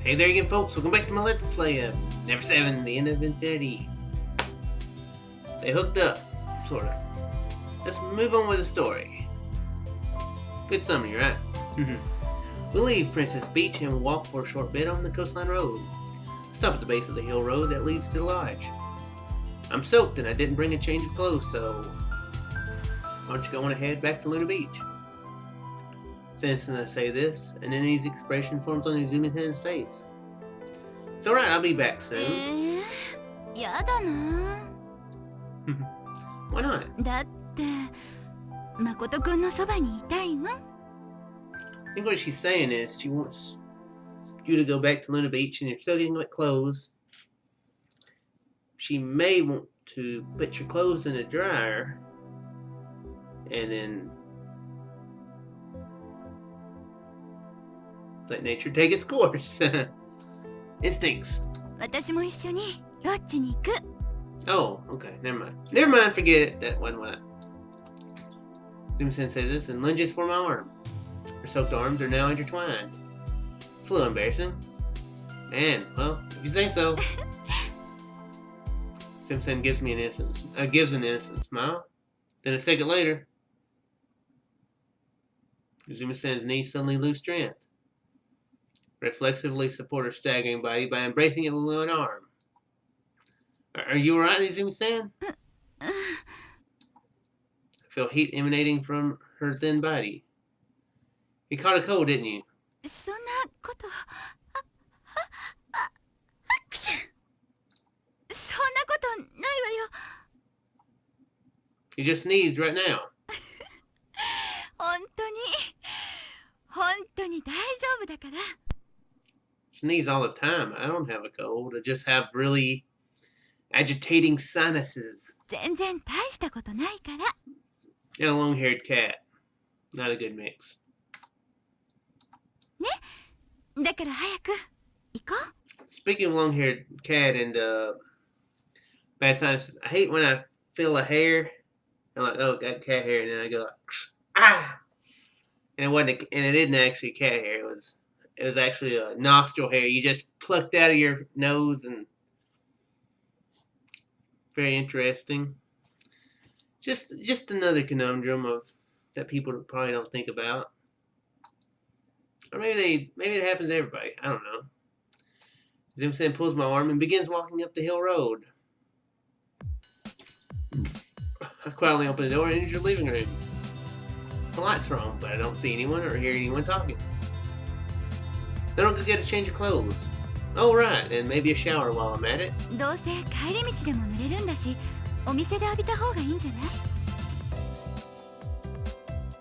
Hey there again, folks. Welcome back to my Let's Play of Never7, The End of Infinity. They hooked up, sort of. Let's move on with the story. Good summary, right? We leave Princess Beach and walk for a short bit on the coastline road. Stop at the base of the hill road that leads to the lodge. I'm soaked and I didn't bring a change of clothes, so why don't you go on ahead back to Luna Beach? Since I say this, an uneasy expression forms on Izumi's face. It's alright, I'll be back soon. やだな。Why not? だって誠くんのそばにいたいもん。I think what she's saying is she wants you to go back to Luna Beach and you're still getting wet clothes. She may want to put your clothes in a dryer and then let nature take its course. Instincts. 私も一緒にロッジに行く。 Oh, okay, never mind. Never mind, forget it. That wasn't what I... Zoom-sen says this and lunges for my arm. Her soaked arms are now intertwined. It's a little embarrassing. And, well, if you say so. Zoom-sen gives me an innocent smile. Then a second later, Zoom-sen's knees suddenly lose strength. Reflexively support her staggering body by embracing it with one arm. Are you alright, Izumi-san? I feel heat emanating from her thin body. You caught a cold, didn't you? そんなこと。そんなことないわよ。 You just sneezed right now. 本当に大丈夫だから。 Sneeze all the time. I don't have a cold. I just have really agitating sinuses. 全然大したことないから。 And a long-haired cat. Not a good mix. ね、だから早く行こう。 Speaking of long-haired cat and bad sinuses, I hate when I feel a hair. I'm like, oh, got cat hair, and then I go like, ah, and it isn't actually cat hair. It was actually a nostril hair. You just plucked out of your nose, and very interesting. Just another conundrum of that people probably don't think about, or maybe it happens to everybody. I don't know. Zoom-sen pulls my arm and begins walking up the hill road. I quietly open the door and enter your living room. The light's wrong, but I don't see anyone or hear anyone talking. Then I'll go get a change of clothes. Oh, right, and maybe a shower while I'm at it. どうせ帰り道でも濡れるんだし、お店で浴びた方がいいんじゃない？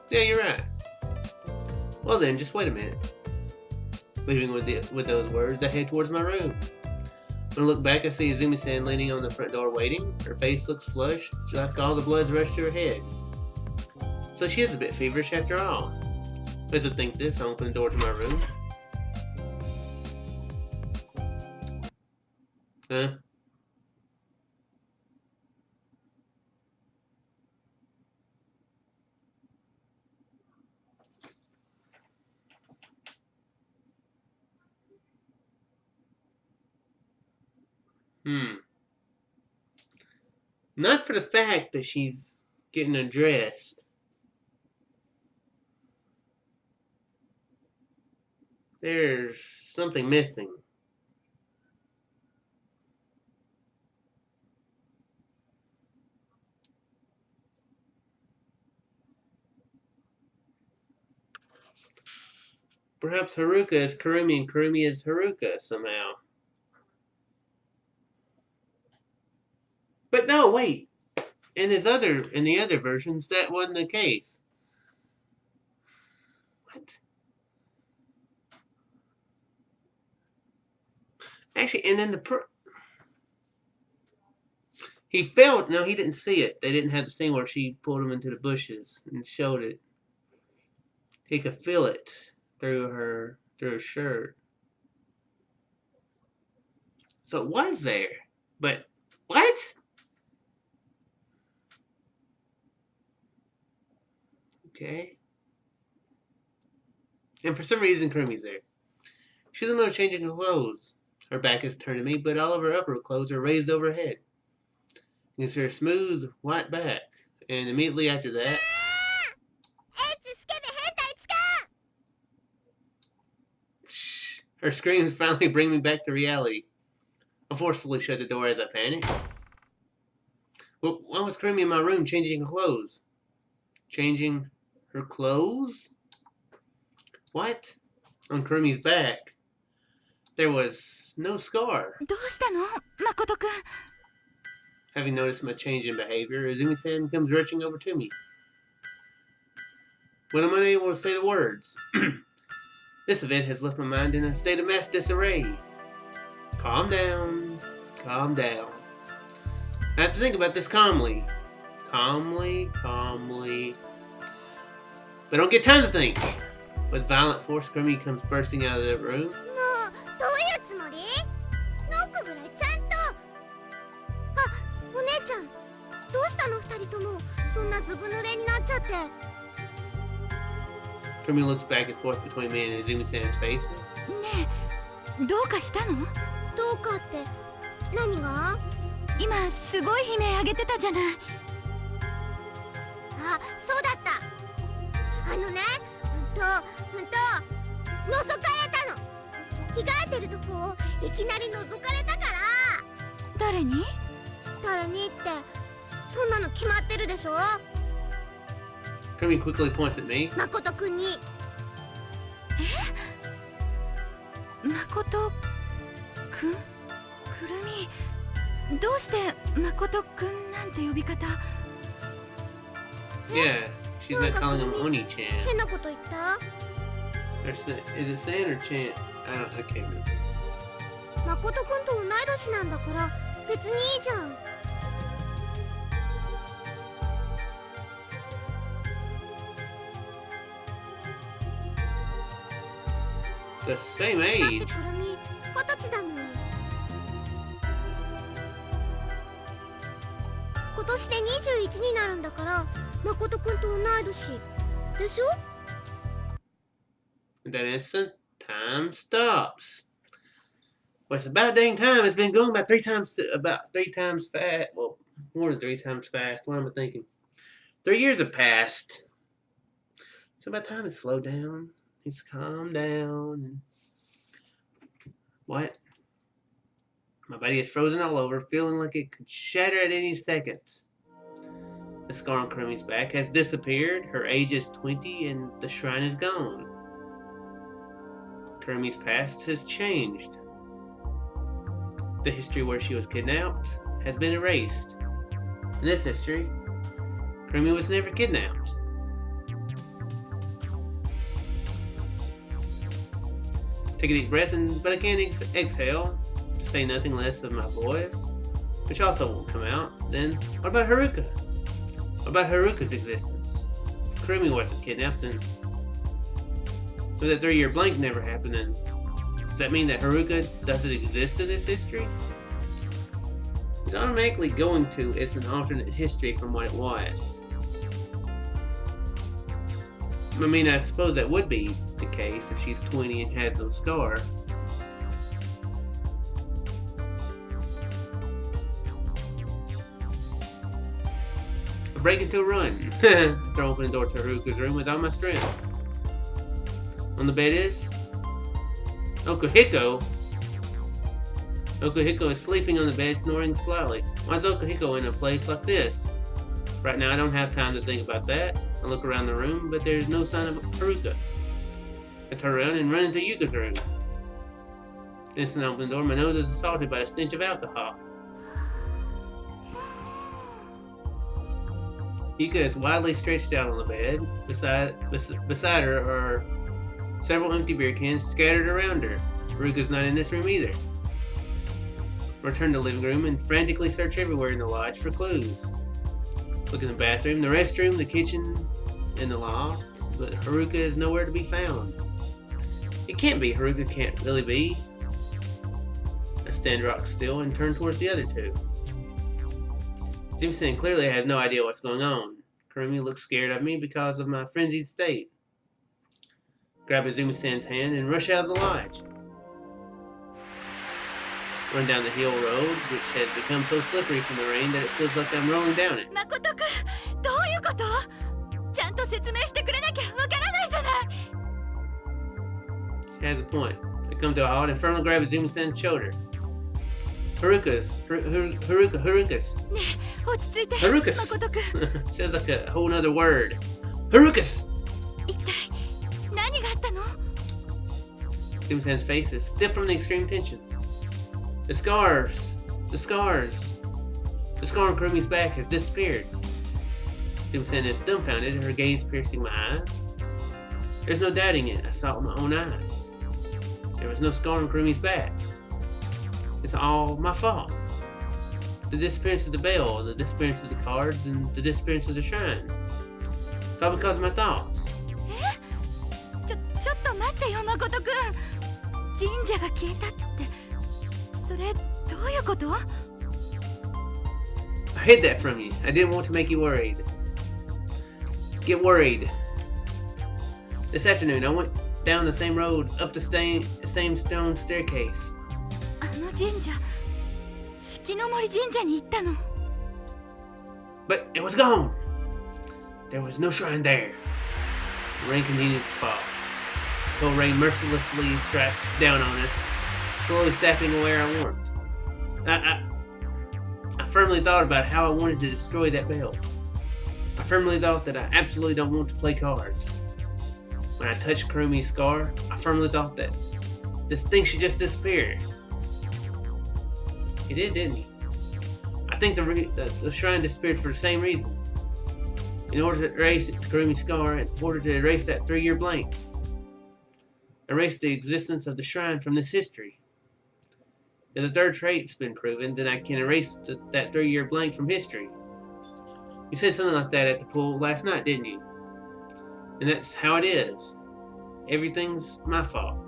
Yeah, you're right. Well then, just wait a minute. Leaving with those words, I head towards my room. When I look back, I see Izumi-san leaning on the front door waiting. Her face looks flushed, like all the blood's rushed to her head. So she is a bit feverish after all. As I think this, I open the door to my room. Huh? Not for the fact that she's getting undressed. There's something missing. Perhaps Haruka is Kurumi and Kurumi is Haruka somehow. But no, wait. In the other versions, that wasn't the case. What? Actually, and then he felt. No, he didn't see it. They didn't have the scene where she pulled him into the bushes and showed it. He could feel it through her shirt. So it was there. But what? Okay. And for some reason, Kurumi's there. She's in the middle of changing her clothes. Her back is turned to me, but all of her upper clothes are raised over her head. You can see her smooth, white back. And immediately after that... Shh, her screams finally bring me back to reality. I forcefully shut the door as I panic. Well, why was Kurumi in my room changing her clothes? Changing her clothes? What? On Kurumi's back, there was no scar. どうしたの誠くん Having noticed my change in behavior, Izumi-san comes rushing over to me. When I'm unable to say the words, this event has left my mind in a state of mass disarray. Calm down. Calm down. I have to think about this calmly. Calmly. But I don't get time to think. With violent force, Kurumi comes bursting out of the room. もうどういうつもりノックぐらいちゃんとあ、お姉ちゃんどうしたの二人ともそんなずぶ濡れになっちゃって Kurumi looks back and forth between me and Izumi-san's faces. ねえどうかしたのどうかって何が今すごい悲鳴上げてたじゃないあ、そうだったあのね覗かれたの着替えてるとこをいきなり覗かれたから誰にってそんなの決まってるでしょ Kurumi quickly points at me. 誠くんに誠くんくるみどうして誠くんなんて呼び方 Yeah, she's not calling him Oni-chan. 変なこと言った Is it San or Chan? I can't remember. 誠くんと同い年なんだから別にいいじゃん The same だって age. くるみ20歳だもん今年で21になるんだから誠くんと同い年でしょ In that instant, time stops. Well, it's about dang time. It's been going about three times fast. Well, more than 3 times fast. What am I thinking? 3 years have passed. So about time to slow down. Needs to calm down. What? My body is frozen all over, feeling like it could shatter at any second. The scar on Kurumi's back has disappeared. Her age is 20 and the shrine is gone. Kurumi's past has changed. The history where she was kidnapped has been erased. In this history, Kurumi was never kidnapped. Take a deep breath, but I can't exhale. Say nothing less of my voice, which also won't come out. Then, what about Haruka? What about Haruka's existence? If Kurumi wasn't kidnapped, then if that 3-year blank never happened, then does that mean that Haruka doesn't exist in this history? It's automatically going to it's an alternate history from what it was. I mean, I suppose that would be the case if she's 20 and has no scar. I break into a run. Throw open the door to Haruka's room with all my strength. On the bed is Okuhiko. Okuhiko is sleeping on the bed, snoring slightly. Why is Okuhiko in a place like this? Right now I don't have time to think about that. I look around the room, but there's no sign of Haruka. I turn around and run into Yuka's room. Instantly I open the door, my nose is assaulted by the stench of alcohol. Yuka is widely stretched out on the bed. Beside her are several empty beer cans scattered around her. Haruka's not in this room either. I return to the living room and frantically search everywhere in the lodge for clues. Look in the bathroom, the restroom, the kitchen, and the loft, but Haruka is nowhere to be found. It can't be. Haruka can't really be. I stand rock still and turn towards the other two. Izumi-san clearly has no idea what's going on. Kurumi looks scared of me because of my frenzied state. Grab Izumi-san's hand and rush out of the lodge. run down the hill road, which has become so slippery from the rain that it feels like I'm rolling down it. Makoto-kun, どういうこと？ちゃんと説明してくれなきゃわからないじゃない。 She has a point. I come to a halt and firmly grab Izumi-san's shoulder. Haruka's. Haruka's. Sounds like a whole nother word. Haruka's. Izumi-san's face is stiff from the extreme tension. The scar on Kurumi's back has disappeared. Izumi-san is dumbfounded, her gaze piercing my eyes. There's no doubting it, I saw it with my own eyes. There was no scar on Kurumi's back. It's all my fault. The disappearance of the bell, the disappearance of the cards, and the disappearance of the shrine. It's all because of my thoughts. I hid that from you. I didn't want to make you worried. Get worried. This afternoon, I went down the same road, up the same stone staircase. But it was gone. There was no shrine there. The rain continues to fall. The cold rain mercilessly strikes down on us, slowly sapping away our warmth. I firmly thought about how I wanted to destroy that bell. I firmly thought that I absolutely don't want to play cards. When I touched Kurumi's scar, I firmly thought that this thing should just disappear. He did, didn't he? I think the shrine disappeared for the same reason. In order to erase Kurumi's scar, in order to erase that 3-year blank. Erase the existence of the shrine from this history. If the third trait's been proven, then I can erase that 3-year blank from history. You said something like that at the pool last night, didn't you? And that's how it is. Everything's my fault.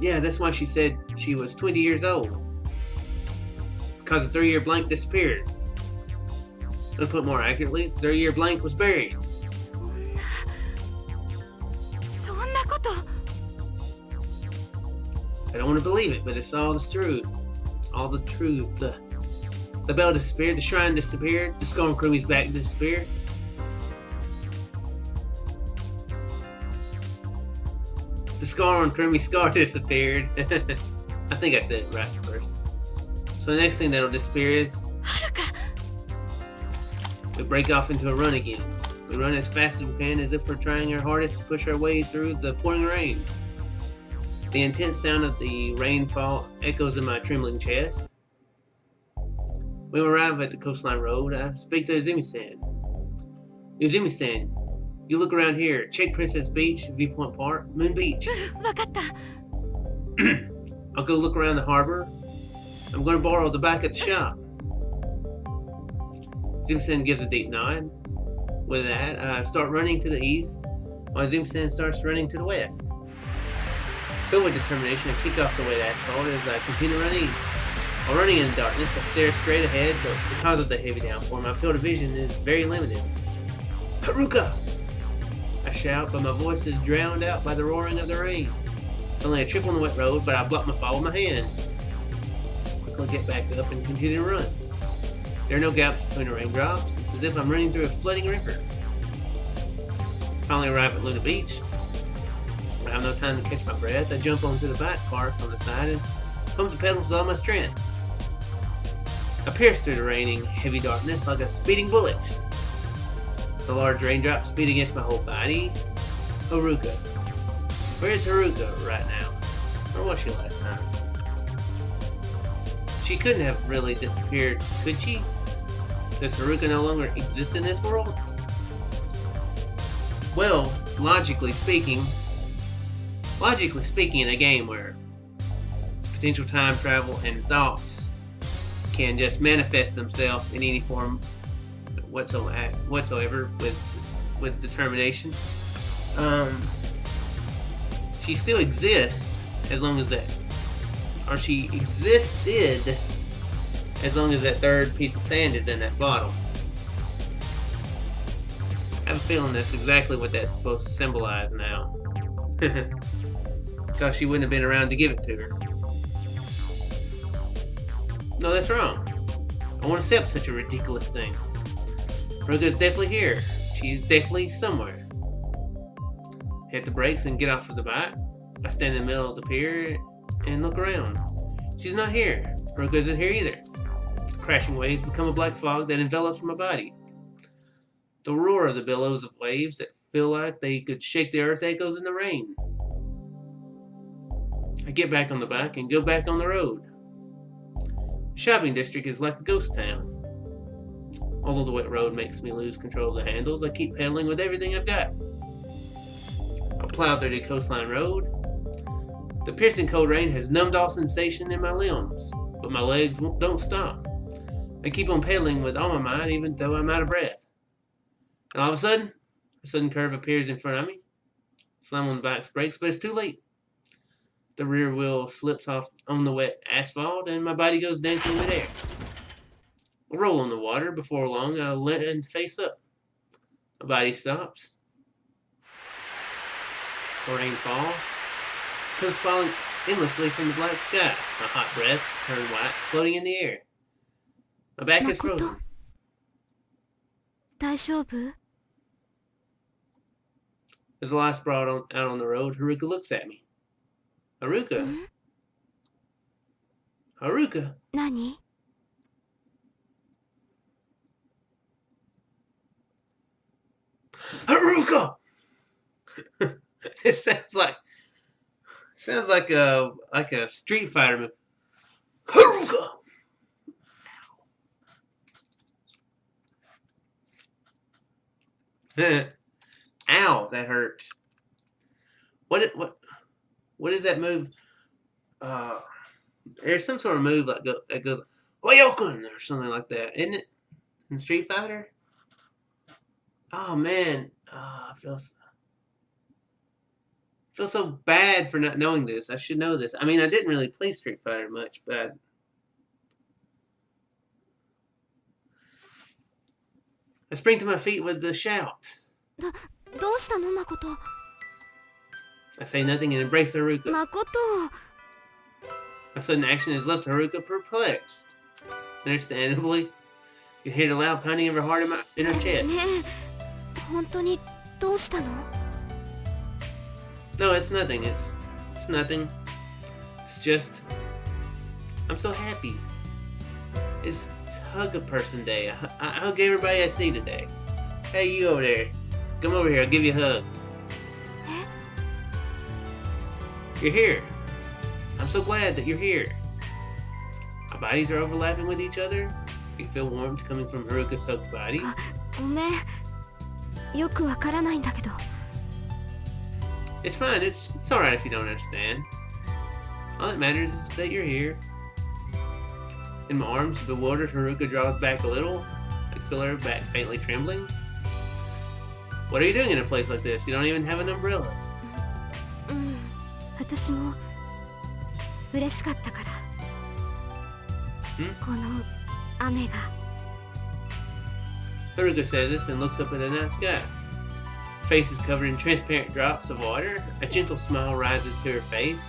Yeah, that's why she said she was 20 years old. Because the 3-year blank disappeared. To put more accurately, the 3-year blank was buried. I don't want to believe it, but it's all the truth. All the truth. The bell disappeared, the shrine disappeared, the skull on Kurumi's back disappeared. The scar on Kurumi's scar disappeared. I think I said it right first. So the next thing that'll disappear is Haruka. We break off into a run again. We run as fast as we can, as if we're trying our hardest to push our way through the pouring rain. The intense sound of the rainfall echoes in my trembling chest. When we arrive at the coastline road, I speak to Izumi-san. Izumi-san, you look around here. Check Princess Beach, Viewpoint Park, Moon Beach. I'll go look around the harbor. I'm going to borrow the bike at the shop. Izumi-san gives a deep nod. With that, I start running to the east, while Izumi-san starts running to the west. Filled with determination, I kick off the wet asphalt as I continue running east. While running in the darkness, I stare straight ahead, but because of the heavy downpour, my field of vision is very limited. Haruka! I shout, but my voice is drowned out by the roaring of the rain. It's only a trip on the wet road, but I block my fall with my hand. Quickly get back up and continue to run. There are no gaps between the raindrops. It's as if I'm running through a flooding river. Finally arrive at Luna Beach. I have no time to catch my breath. I jump onto the bike parked on the side and pump the pedals with all my strength. I pierce through the raining, heavy darkness like a speeding bullet. The large raindrops beat against my whole body. Haruka. Where's Haruka right now? Where was she last time? She couldn't have really disappeared, could she? Does Haruka no longer exist in this world? Well, logically speaking, in a game where potential time travel and thoughts can just manifest themselves in any form whatsoever with determination, she still exists as long as that, or she existed as long as that third piece of sand is in that bottle. I have a feeling that's exactly what that's supposed to symbolize now. Because she wouldn't have been around to give it to her. No, that's wrong. I won't accept such a ridiculous thing. Haruka's definitely here. She's definitely somewhere. Hit the brakes and get off of the bike. I stand in the middle of the pier and look around. She's not here. Haruka isn't here either. Crashing waves become a black fog that envelops my body. The roar of the billows of waves that feel like they could shake the earth echoes in the rain. I get back on the bike and go back on the road. The shopping district is like a ghost town. Although the wet road makes me lose control of the handles, I keep pedaling with everything I've got. I plow through the coastline road. The piercing cold rain has numbed all sensation in my limbs, but my legs don't stop. I keep on pedaling with all my might, even though I'm out of breath. And all of a sudden curve appears in front of me. Slam on the bike's brakes, but it's too late. The rear wheel slips off on the wet asphalt, and my body goes dancing in midair. I roll on the water. Before long, I land face up. My body stops. The rain falls. Comes falling endlessly from the black sky. My hot breath turn white, floating in the air. My back is frozen. 大丈夫? As the lights brought out on the road, Haruka looks at me. Haruka? Haruka? 何? Haruka! It sounds like a Street Fighter move. Haruka! Ow, that hurt. What is that move? There's some sort of move that goes Hoyoken or something like that, isn't it? In Street Fighter? Oh man, I feel so bad for not knowing this. I should know this. I mean, I didn't really play Street Fighter much, but I spring to my feet with the shout. どうしたの, Makoto? I say nothing and embrace Haruka. Makoto! My sudden action has left Haruka perplexed. Understandably, you can hear the loud pounding of her heart in her chest. ねえ、本当にどうしたの? No, it's nothing. It's nothing. It's just I'm so happy. It's hug a person day. I hug everybody I see today. Hey, you over there. Come over here. I'll give you a hug. You're here. I'm so glad that you're here. Our bodies are overlapping with each other. You feel warmth coming from Haruka's soaked body. ごめん。よくわからないんだけど。It's fine. It's alright if you don't understand. All that matters is that you're here. In my arms, bewildered, Haruka draws back a little. I feel her back faintly trembling. What are you doing in a place like this? You don't even have an umbrella. 私も嬉しかったから。この雨が。Haruka says this and looks up at the night sky. Her face is covered in transparent drops of water. A gentle smile rises to her face.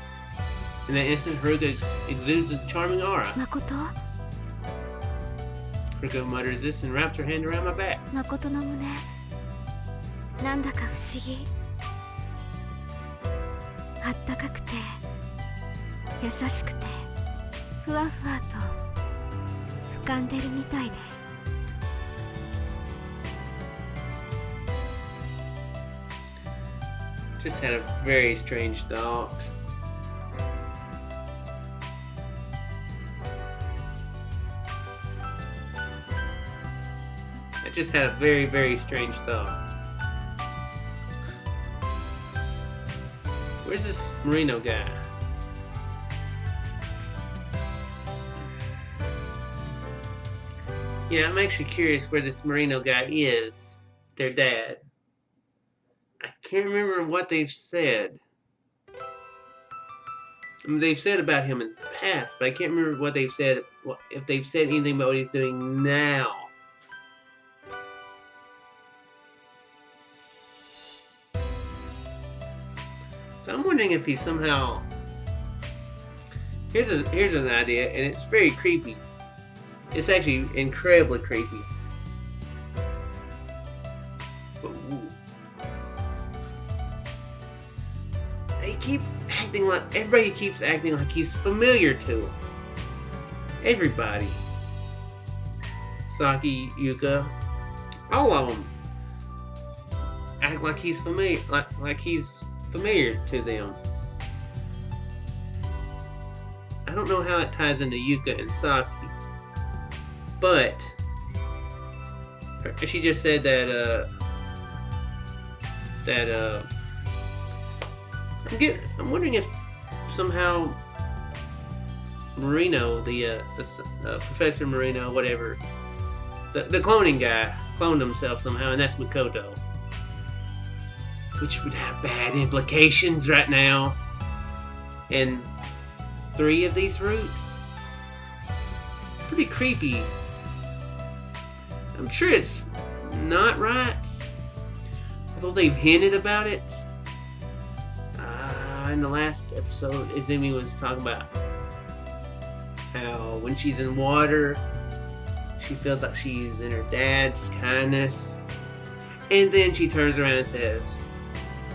In that instant, Haruka exudes a charming aura. Makoto? Haruka mutters this and wraps her hand around my back. Makotoの胸、なんだか不思議。あったかくて、優しくて、ふわふわと浮かんでるみたいで。Just had a very strange thought. I just had a very, very strange thought. Where's this Merino guy? Yeah, I'm actually curious where this Merino guy is. Their dad. I can't remember what they've said. I mean, they've said about him in the past, but I can't remember what they've said. If they've said anything about what he's doing now. So I'm wondering if he somehow... Here's an idea, and it's very creepy. It's actually incredibly creepy. But, they keep acting like... Everybody keeps acting like he's familiar to him. Everybody. Saki, Yuka, all of them act like he's familiar, like he's familiar to them. I don't know how it ties into Yuka and Saki, but she just said that I'm wondering if somehow Marino, the Professor Marino, whatever, the cloning guy cloned himself somehow, and that's Makoto. Which would have bad implications right now. And 3 of these routes. Pretty creepy. I'm sure it's not right. Although they've hinted about it. In the last episode, Izumi was talking about how when she's in water, she feels like she's in her dad's kindness. And then she turns around and says,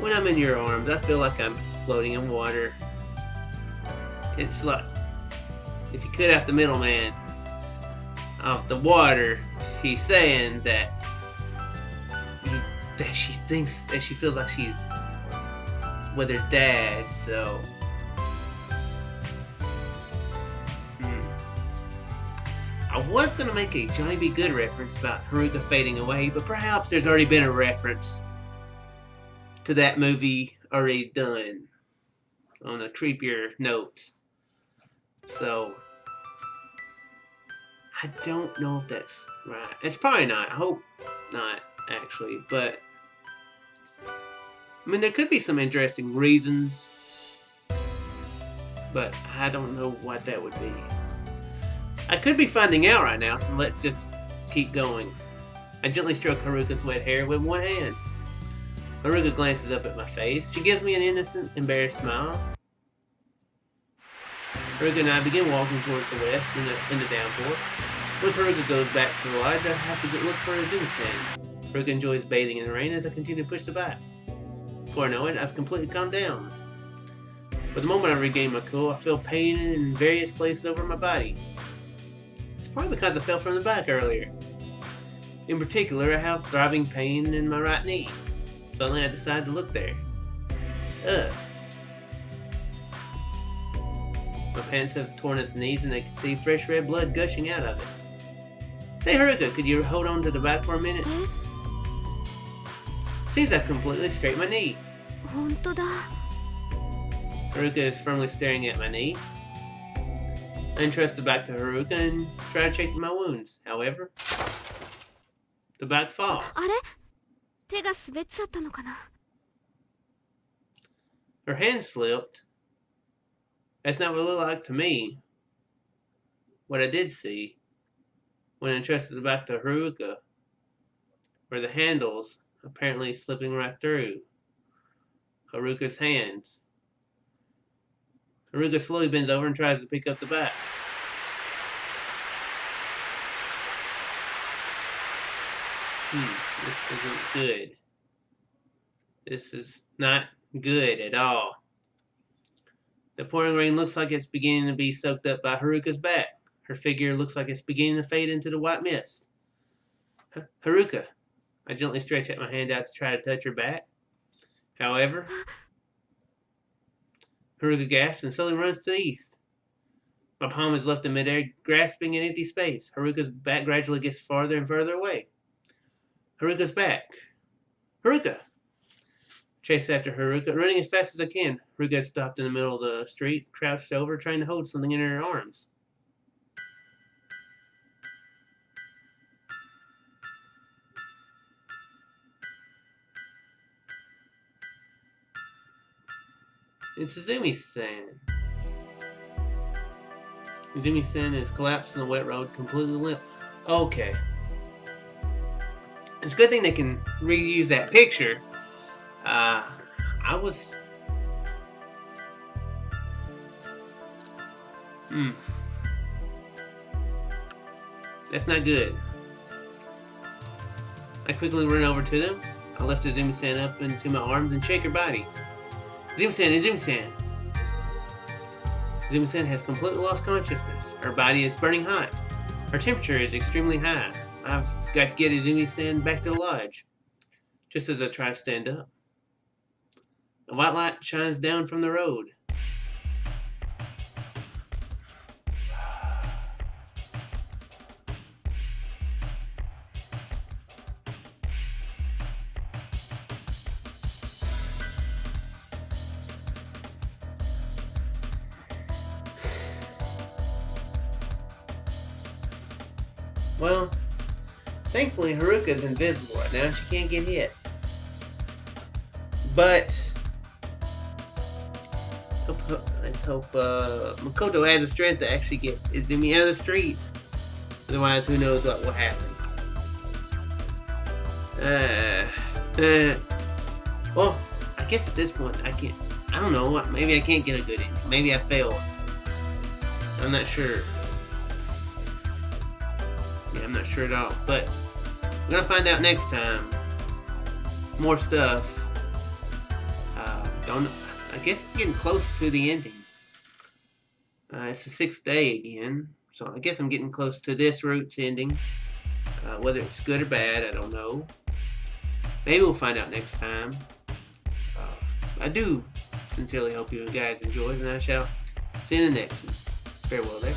when I'm in your arms, I feel like I'm floating in water. It's like, if you cut out the middleman of the water, he's saying that she thinks that she feels like she's with her dad, so... I was going to make a Johnny B. Good reference about Haruka fading away, but perhaps there's already been a reference to that movie already done on a creepier note. So, I don't know if that's right. It's probably not. I hope not, actually. But, I mean, there could be some interesting reasons, but I don't know what that would be. I could be finding out right now, so let's just keep going. I gently stroke Haruka's wet hair with one hand. Haruka glances up at my face. She gives me an innocent, embarrassed smile. Haruka and I begin walking towards the west in the downpour. Once Haruka goes back to the lodge, I have to look for a Zoom stand. Haruka enjoys bathing in the rain as I continue to push the bike. Before I know it, I've completely calmed down. For the moment I regain my cool, I feel pain in various places over my body. It's probably because I fell from the bike earlier. In particular, I have throbbing pain in my right knee. Suddenly I decide to look there. Ugh. My pants have torn at the knees and I can see fresh red blood gushing out of it. Say, Haruka, could you hold on to the bike for a minute? Seems I've completely scraped my knee. Haruka is firmly staring at my knee. I entrust the bike to Haruka and try to check my wounds. However, the bike falls. Her hand slipped. That's not what it looked like to me. What I did see, when I entrusted the bike to Haruka, were the handles apparently slipping right through Haruka's hands. Haruka slowly bends over and tries to pick up the bike. This isn't good. This is not good at all. The pouring rain looks like it's beginning to be soaked up by Haruka's back. Her figure looks like it's beginning to fade into the white mist. Haruka. I gently stretch out my hand out to try to touch her back. However, Haruka gasps and suddenly runs to the east. My palm is left in midair, grasping an empty space. Haruka's back gradually gets farther and further away. Haruka's back. Haruka! Chase after Haruka, running as fast as I can. Haruka stopped in the middle of the street, crouched over, trying to hold something in her arms. It's Izumi-san. Izumi-san is collapsed on the wet road, completely limp. Okay. It's a good thing they can reuse that picture. I was That's not good. I quickly run over to them. I lift Izumi-san up into my arms and shake her body. Izumi-san, Izumi-san. Izumi-san has completely lost consciousness. Her body is burning hot. Her temperature is extremely high. I've got to get Izumi-san back to the lodge. Just as I try to stand up, a white light shines down from the road. Well, thankfully Haruka's invisible right now and she can't get hit. But let's hope Makoto has the strength to actually get Izumi out of the streets. Otherwise, who knows what will happen. Well, I guess at this point I don't know what. Maybe I can't get a good ending. Maybe I failed. I'm not sure. Yeah, I'm not sure at all. But we're gonna find out next time. More stuff. I guess I'm getting close to the ending. It's the 6th day again, so I guess I'm getting close to this route's ending. Whether it's good or bad, I don't know. Maybe we'll find out next time. I do sincerely hope you guys enjoyed, and I shall see you in the next one. Farewell there.